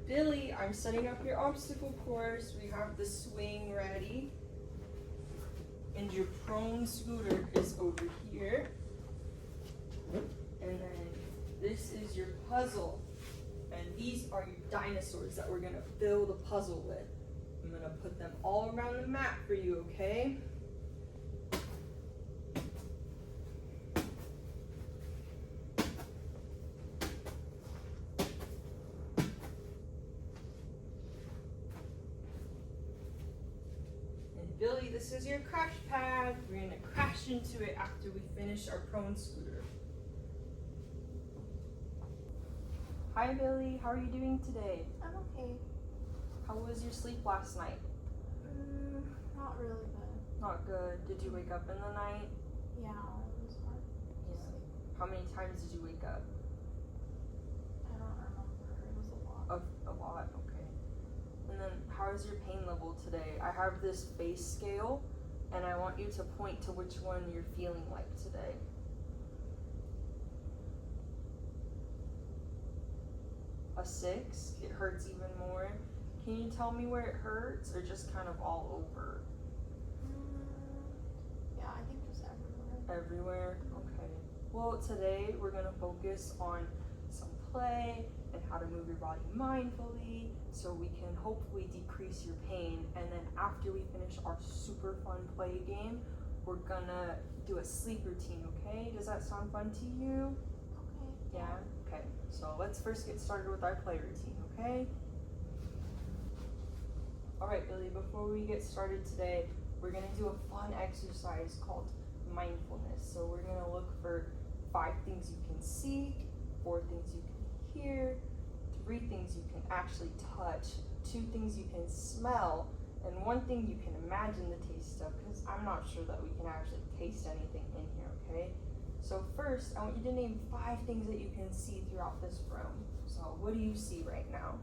Billy, I'm setting up your obstacle course. We have the swing ready. And your prone scooter is over here. And then this is your puzzle. And these are your dinosaurs that we're gonna fill the puzzle with. I'm gonna put them all around the map for you, okay? And Billy, this is your crash pad. We're gonna crash into it after we finish our prone scooter. Hi Billy, how are you doing today? I'm okay. How was your sleep last night? Not really good. Not good. Did you wake up in the night? Yeah, it was hard to sleep. How many times did you wake up? I don't remember. It was a lot. A lot, okay. And then how is your pain level today? I have this face scale and I want you to point to which one you're feeling like today. A 6? It hurts even more. Can you tell me where it hurts or just kind of all over? Yeah, I think just everywhere. Everywhere? Okay. Well, today we're going to focus on some play and how to move your body mindfully so we can hopefully decrease your pain. And then after we finish our super fun play game, we're going to do a sleep routine, okay? Does that sound fun to you? Okay. Yeah? Okay. So let's first get started with our play routine, okay? Alright, Billy, before we get started today, we're going to do a fun exercise called mindfulness. So we're going to look for 5 things you can see, 4 things you can hear, 3 things you can actually touch, 2 things you can smell, and 1 thing you can imagine the taste of, because I'm not sure that we can actually taste anything in here, okay? So first, I want you to name 5 things that you can see throughout this room. So what do you see right now?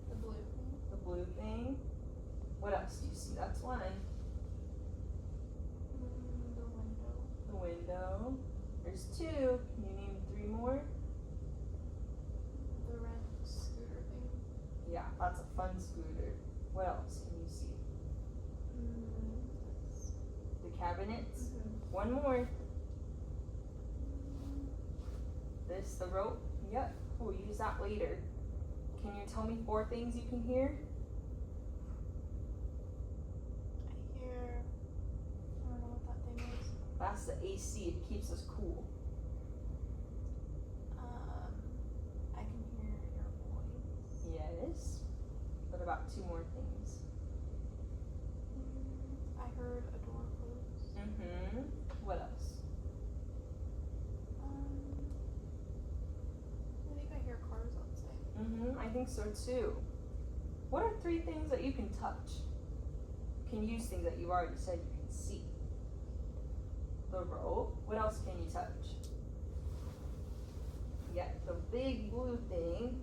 The blue thing. The blue thing. What else do you see? That's 1. The window. The window. There's 2. Can you name 3 more? The red scooter thing. Yeah, that's a fun scooter. What else can you see? The cabinets. 1 more. This, the rope. Yep. We'll use that later. Can you tell me 4 things you can hear? I hear. I don't know what that thing is. That's the AC. It keeps us cool. I can hear your voice. Yes. What about 2 more things? I heard a door close. What else? I think I hear cars outside. I think so too. What are 3 things that you can touch? You can use things that you've already said you can see. The rope. What else can you touch? Yeah, the big blue thing.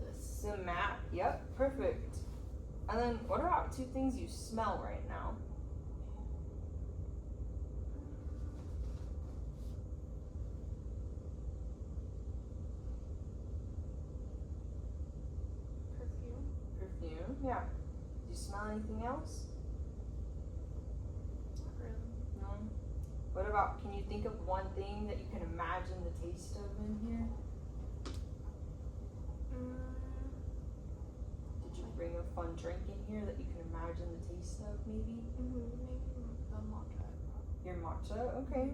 This. The map. Yep, perfect. And then what about 2 things you smell right now? Perfume. Perfume, yeah. Do you smell anything else? Not really. No. What about, can you think of 1 thing that you can imagine the taste of in here? Did you bring a fun drink in here that you can imagine the taste of, maybe? Maybe the matcha. Your matcha? Okay,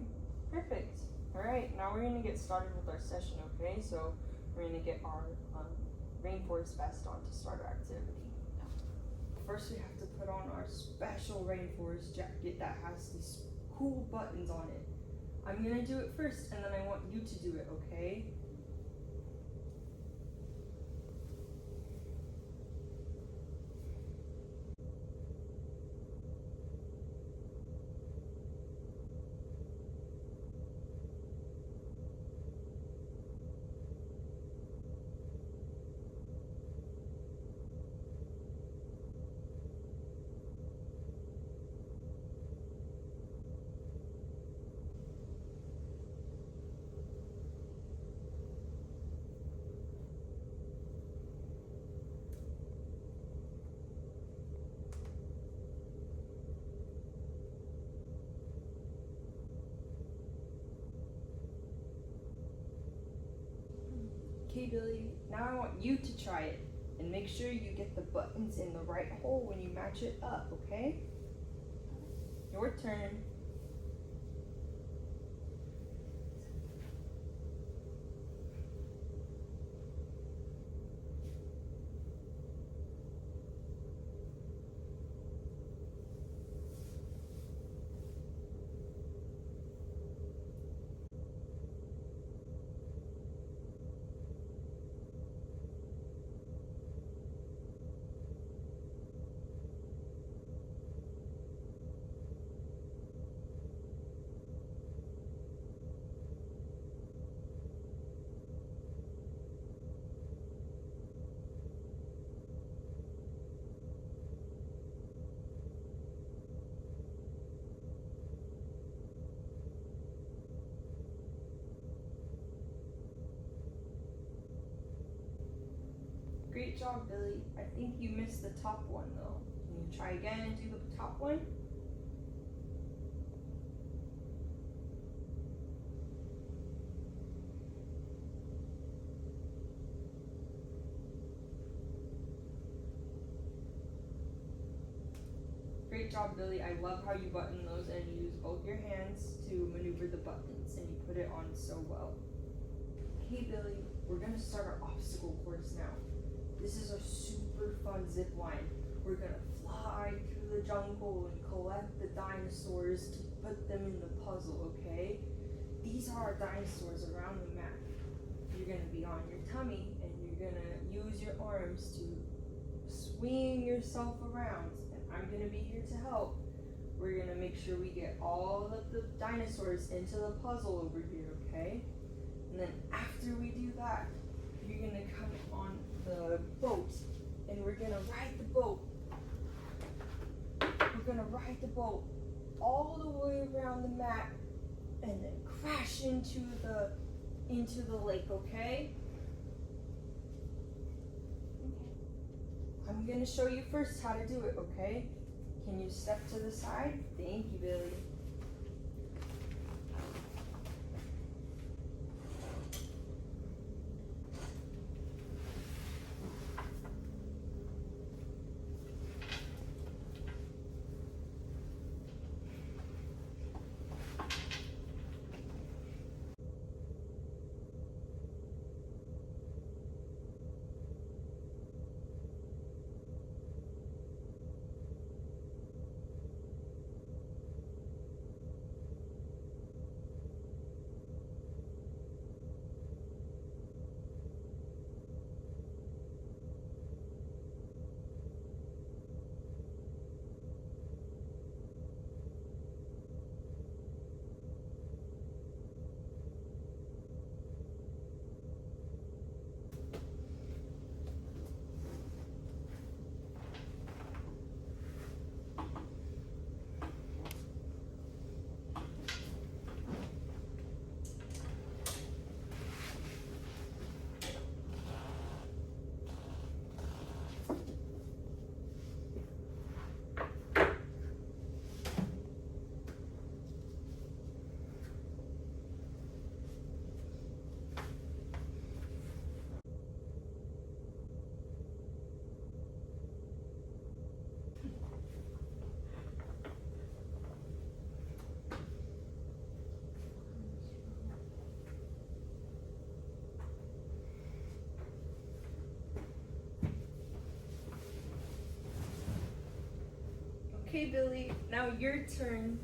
perfect. All right, now we're gonna get started with our session, okay? So we're gonna get our rainforest vest on to start our activity. First, we have to put on our special rainforest jacket that has these cool buttons on it. I'm gonna do it first, and then I want you to do it, okay? Okay, Billy, now I want you to try it. And make sure you get the buttons in the right hole when you match it up, okay? Your turn. Great job, Billy. I think you missed the top one though. Can you try again and do the top one? Great job, Billy. I love how you button those and you use both your hands to maneuver the buttons and you put it on so well. Okay, Billy, we're gonna start our obstacle course now. This is a super fun zip line. We're gonna fly through the jungle and collect the dinosaurs to put them in the puzzle, okay? These are our dinosaurs around the map. You're gonna be on your tummy and you're gonna use your arms to swing yourself around. And I'm gonna be here to help. We're gonna make sure we get all of the dinosaurs into the puzzle over here, okay? And then after we do that, you're gonna come on the boat and we're gonna ride the boat. We're gonna ride the boat all the way around the map and then crash into the lake, okay? I'm gonna show you first how to do it, okay? Can you step to the side? Thank you, Billy. Okay, Billy, now your turn.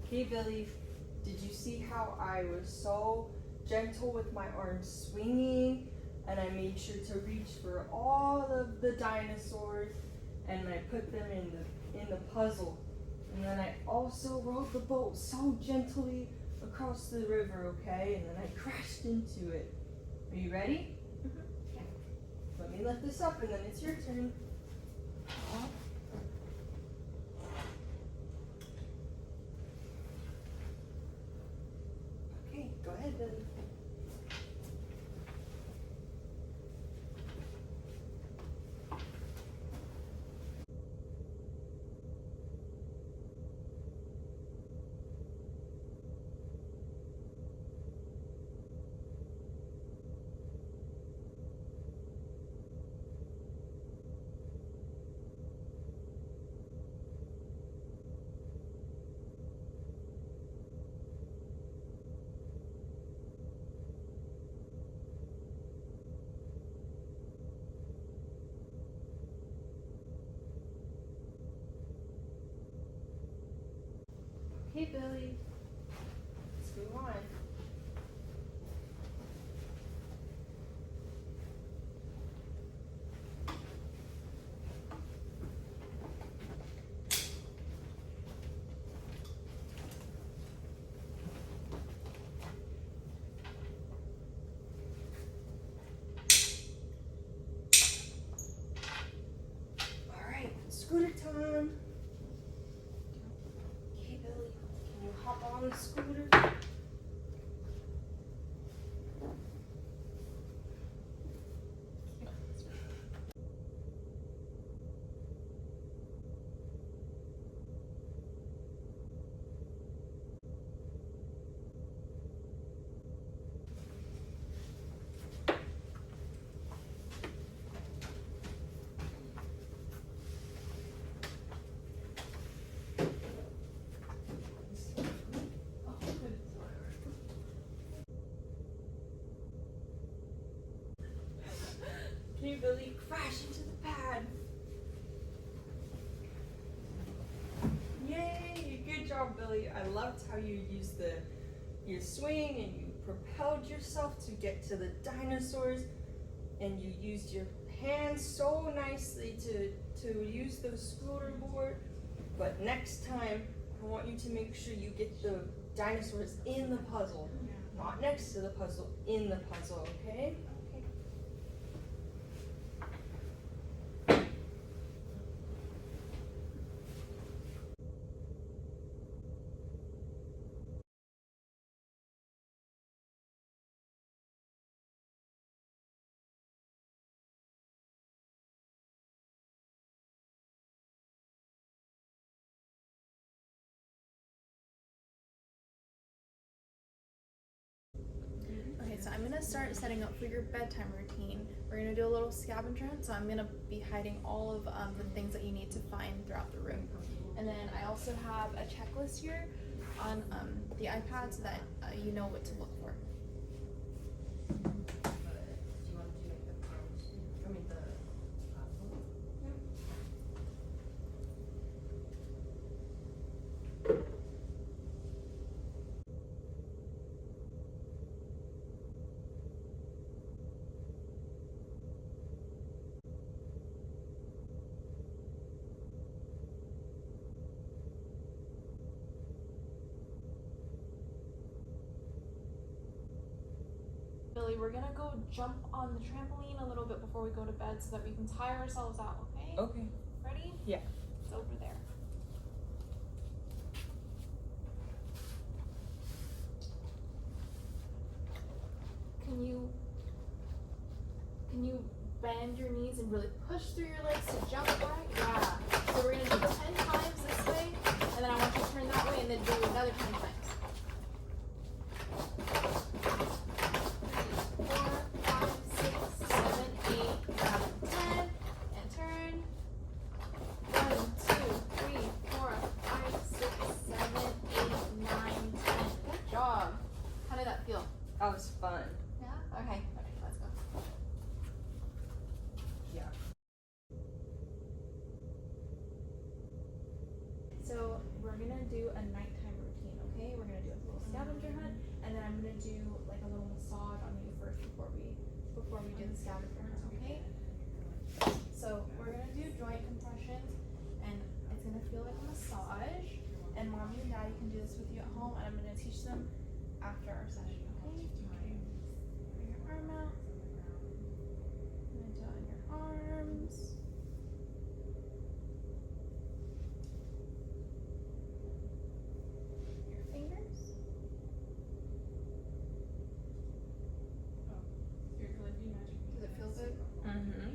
Okay, Billy, did you see how I was so gentle with my arms swinging? And I made sure to reach for all of the dinosaurs and I put them in the puzzle. And then I also rode the boat so gently across the river, okay? And then I crashed into it. Are you ready? Mm-hmm. Okay. Let me lift this up and then it's your turn. Okay, go ahead, Billy. Hey, Billy. Let's go on. Alright, scooter time. Okay, Billy, can you hop on the scooter? Okay, Billy, crash into the pad. Yay! Good job, Billy. I loved how you used your swing and you propelled yourself to get to the dinosaurs, and you used your hands so nicely to use the scooter board. But next time, I want you to make sure you get the dinosaurs in the puzzle, not next to the puzzle, in the puzzle, okay? Okay, so I'm gonna start setting up for your bedtime routine. We're gonna do a little scavenger hunt, so I'm gonna be hiding all of the things that you need to find throughout the room. And then I also have a checklist here on the iPad so that you know what to look for. Billy, we're gonna go jump on the trampoline a little bit before we go to bed so that we can tire ourselves out, okay? Okay. Ready? Yeah. It's over there. Can you bend your knees and really push through your legs to jump right? Yeah. So we're gonna do 10 times this way, and then I want you to turn that way and then do another 10 times. 4, 5, 6, 7, 8, 9, 10, and turn. 1, 2, 3, 4, 5, 6, 7, 8, 9, 10. Good job. How did that feel? That was fun. Yeah? Okay, let's go. Yeah. So we're gonna do a nighttime routine, okay? We're gonna do a little scavenger hunt, and then I'm gonna do like a little massage on you first before we do the scavenger hunt, okay? So we're gonna do joint compressions, and it's gonna feel like a massage. And mommy and daddy can do this with you at home, and I'm gonna teach them after our session, okay? Bring your arm out. I'm gonna do it on your arms. Your fingers. Does it feel good? Mm-hmm.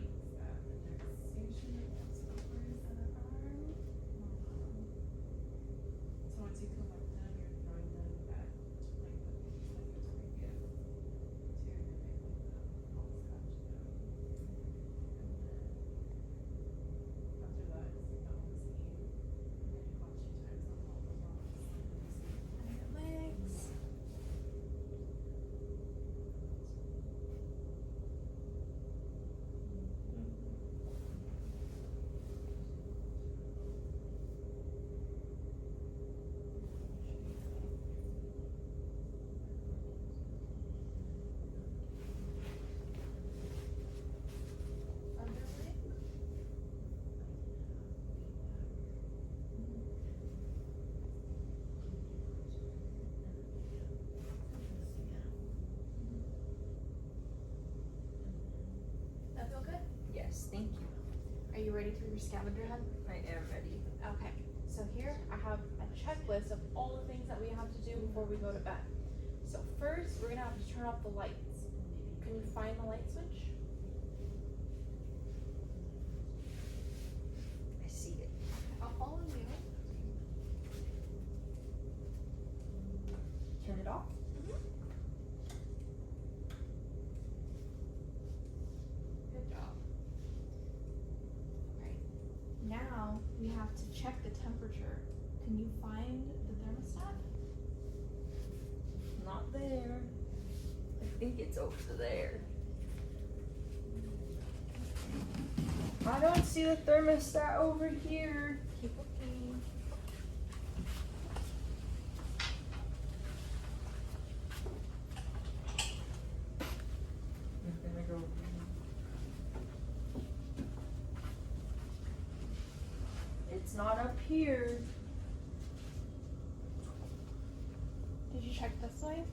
Yes, thank you. Are you ready for your scavenger hunt? I am ready. Okay, so here I have a checklist of all the things that we have to do before we go to bed. So first, we're gonna have to turn off the lights. Can you find the light switch? I see it. I'll follow you. Turn it off? Good job. Right. Now we have to check the temperature. Can you find the thermostat? Not there. I think it's over there. I don't see the thermostat over here. Keep looking. I'm gonna go. It's not up here. Did you check this way?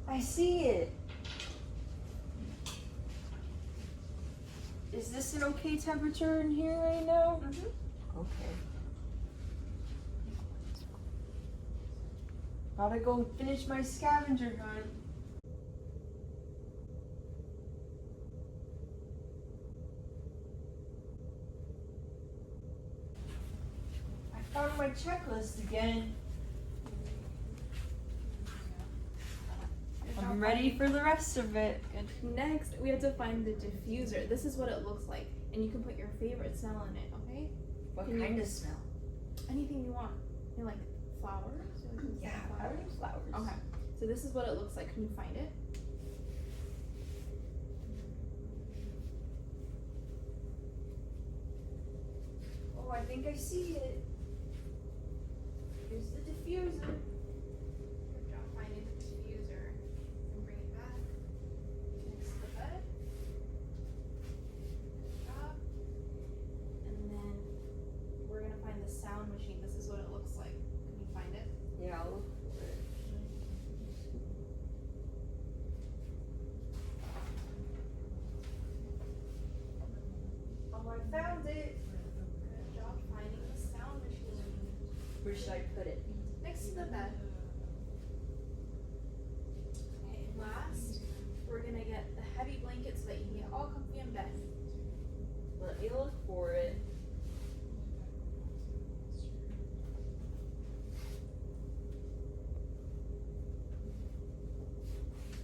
I see it. Is this an okay temperature in here right now? Okay. Gotta go finish my scavenger hunt. I found my checklist again. I'm ready for the rest of it. Good. Next, we have to find the diffuser. This is what it looks like, and you can put your favorite smell in it. Okay? What Can you- kind of smell? Anything you want. You like flowers? You like Yeah, I flowers? like flowers. Okay. So this is what it looks like. Can you find it? Oh, I think I see it. Here's the diffuser. Good job finding the diffuser. And bring it back next to the bed. Good job. And then we're gonna find the sound machine. This is what it looks like. Can you find it? Yeah, I'll look for it. Oh, I found it. Good job finding the sound machine. Where should I put it? Next to the bed. Okay, last, we're gonna get the heavy blanket so that you can get all comfy in bed. Let me look for it.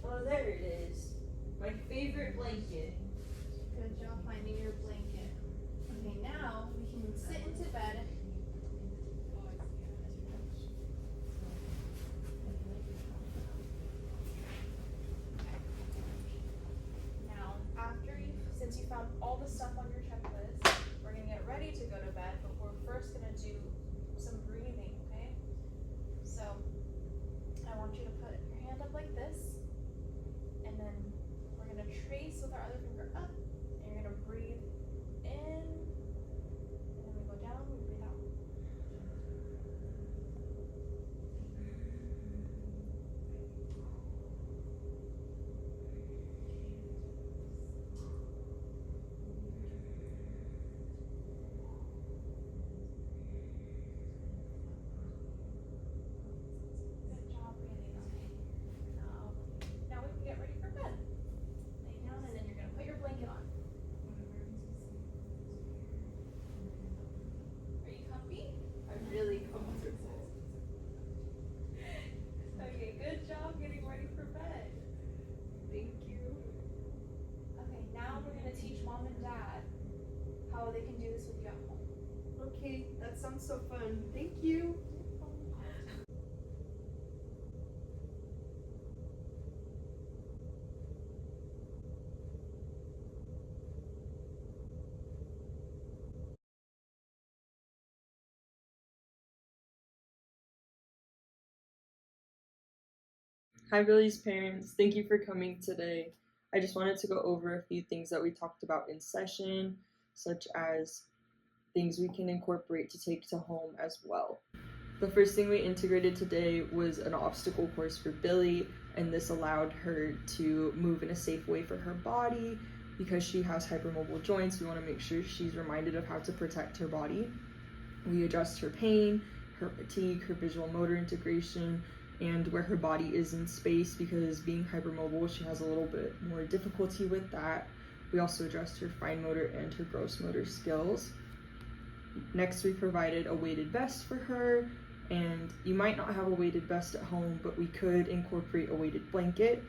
Oh, there it is. My favorite blanket. Good job finding your blanket. Okay, now we can sit into bed. Now, since you found all the stuff on your checklist, we're gonna get ready to go to bed, but we're first gonna do some breathing, okay? So, I want you to put your hand up like this, and then we're gonna trace with our other finger up, and you're gonna breathe in, and then we go down, we breathe out. Good job breathing, okay? Now we can get ready for bed. Lay down, and then you're gonna put your blanket on. Are you comfy? I'm really comfortable. Okay, good job getting ready for bed. Thank you. Okay, now we're gonna teach mom and dad how they can do this with you at home. Okay, that sounds so fun. Thank you. Hi, Billy's parents. Thank you for coming today. I just wanted to go over a few things that we talked about in session, such as things we can incorporate to take to home as well. The first thing we integrated today was an obstacle course for Billy, and this allowed her to move in a safe way for her body because she has hypermobile joints, we want to make sure she's reminded of how to protect her body. We adjust her pain, her fatigue, her visual motor integration, and where her body is in space, because being hypermobile, she has a little bit more difficulty with that. We also adjust her fine motor and her gross motor skills. Next, we provided a weighted vest for her, and you might not have a weighted vest at home, but we could incorporate a weighted blanket.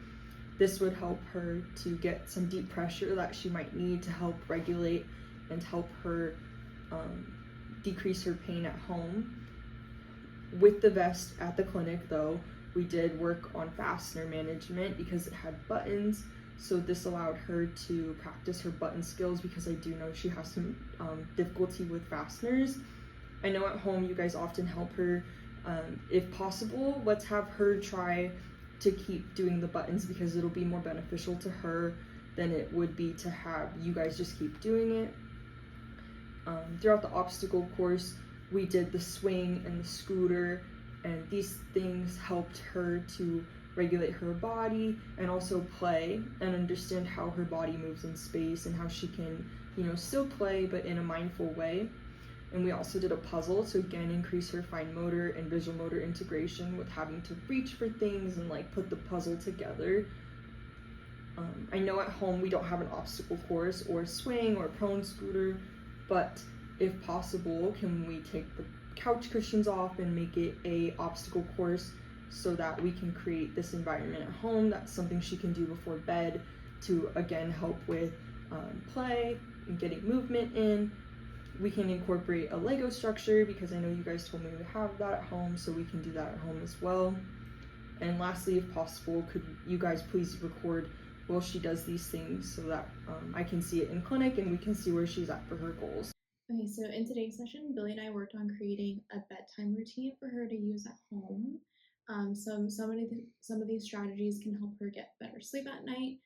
This would help her to get some deep pressure that she might need to help regulate and help her decrease her pain at home. With the vest at the clinic though, we did work on fastener management because it had buttons, so this allowed her to practice her button skills, because I do know she has some difficulty with fasteners. I know at home you guys often help her. If possible, let's have her try to keep doing the buttons, because it'll be more beneficial to her than it would be to have you guys just keep doing it. Throughout the obstacle course, we did the swing and the scooter, and these things helped her to regulate her body and also play and understand how her body moves in space and how she can, still play but in a mindful way. And we also did a puzzle to again increase her fine motor and visual motor integration with having to reach for things and put the puzzle together. I know at home we don't have an obstacle course or a swing or a prone scooter, but if possible, can we take the couch cushions off and make it a obstacle course so that we can create this environment at home? That's something she can do before bed to again help with play and getting movement in. We can incorporate a Lego structure, because I know you guys told me to have that at home, so we can do that at home as well. And lastly, if possible, could you guys please record while she does these things so that I can see it in clinic and we can see where she's at for her goals. Okay, so in today's session, Billy and I worked on creating a bedtime routine for her to use at home. Some of these strategies can help her get better sleep at night.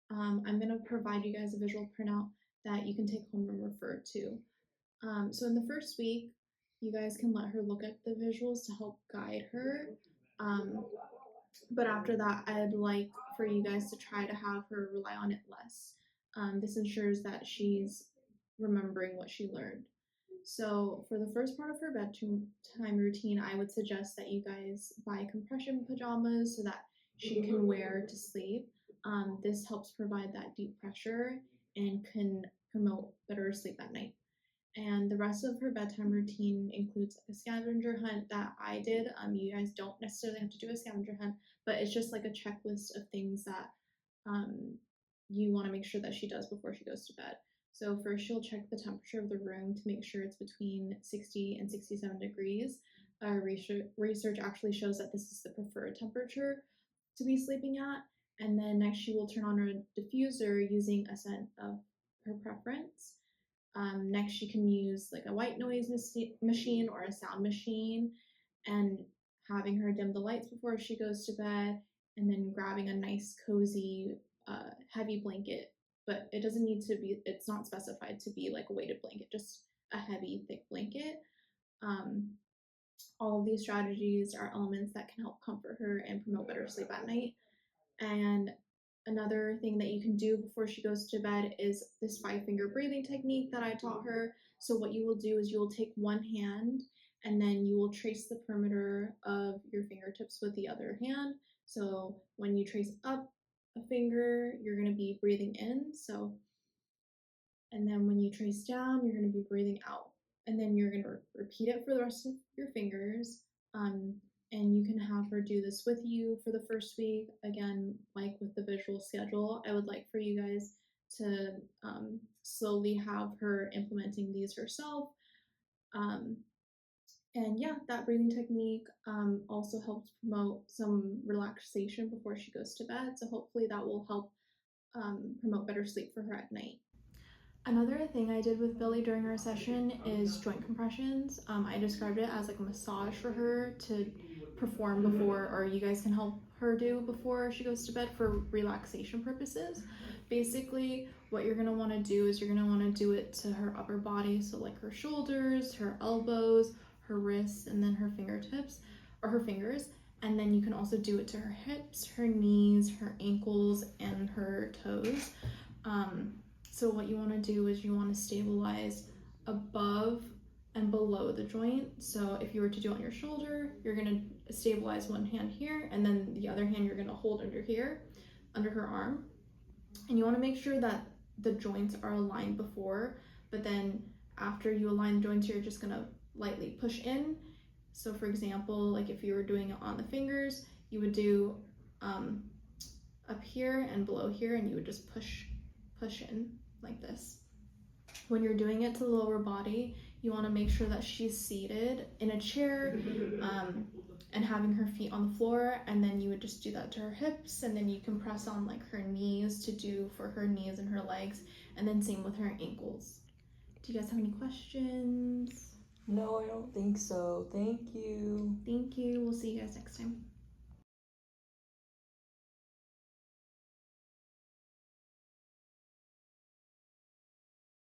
I'm going to provide you guys a visual printout that you can take home and refer to. So in the first week, you guys can let her look at the visuals to help guide her. But after that, I'd like for you guys to try to have her rely on it less. This ensures that she's remembering what she learned. So for the first part of her bedtime routine, I would suggest that you guys buy compression pajamas so that she can wear to sleep. This helps provide that deep pressure and can promote better sleep at night. And the rest of her bedtime routine includes a scavenger hunt that I did. You guys don't necessarily have to do a scavenger hunt, but it's just like a checklist of things that you want to make sure that she does before she goes to bed. So first, she'll check the temperature of the room to make sure it's between 60 and 67 degrees. Research actually shows that this is the preferred temperature to be sleeping at. And then next, she will turn on her diffuser using a scent of her preference. Next, she can use like a white noise machine or a sound machine, and having her dim the lights before she goes to bed, and then grabbing a nice cozy heavy blanket. But it doesn't need to be, it's not specified to be like a weighted blanket, just a heavy thick blanket. All of these strategies are elements that can help comfort her and promote better sleep at night. And another thing that you can do before she goes to bed is this 5-finger breathing technique that I taught her. So what you will do is you will take one hand and then you will trace the perimeter of your fingertips with the other hand. So when you trace up a finger, you're going to be breathing in. And then when you trace down, you're going to be breathing out. And then you're going to repeat it for the rest of your fingers. And you can have her do this with you for the first week. Again, like with the visual schedule, I would like for you guys to slowly have her implementing these herself. And yeah, that breathing technique also helps promote some relaxation before she goes to bed. So hopefully that will help promote better sleep for her at night. Another thing I did with Billy during our session is joint compressions. I described it as like a massage for her to perform before, or you guys can help her do before she goes to bed for relaxation purposes. Basically, what you're gonna wanna do is you're gonna wanna do it to her upper body, so like her shoulders, her elbows, her wrists, and then her fingertips, or her fingers. And then you can also do it to her hips, her knees, her ankles, and her toes. So what you want to do is you want to stabilize above and below the joint. So if you were to do it on your shoulder, you're going to stabilize one hand here, and then the other hand you're going to hold under here, under her arm. And you want to make sure that the joints are aligned before, but then after you align the joints, you're just going to lightly push in. So for example, like if you were doing it on the fingers, you would do up here and below here, and you would just push in like this. When you're doing it to the lower body, you want to make sure that she's seated in a chair and having her feet on the floor, and then you would just do that to her hips, and then you can press on like her knees to do for her knees and her legs, and then same with her ankles. Do you guys have any questions? No, I don't think so. Thank you. Thank you. We'll see you guys next time.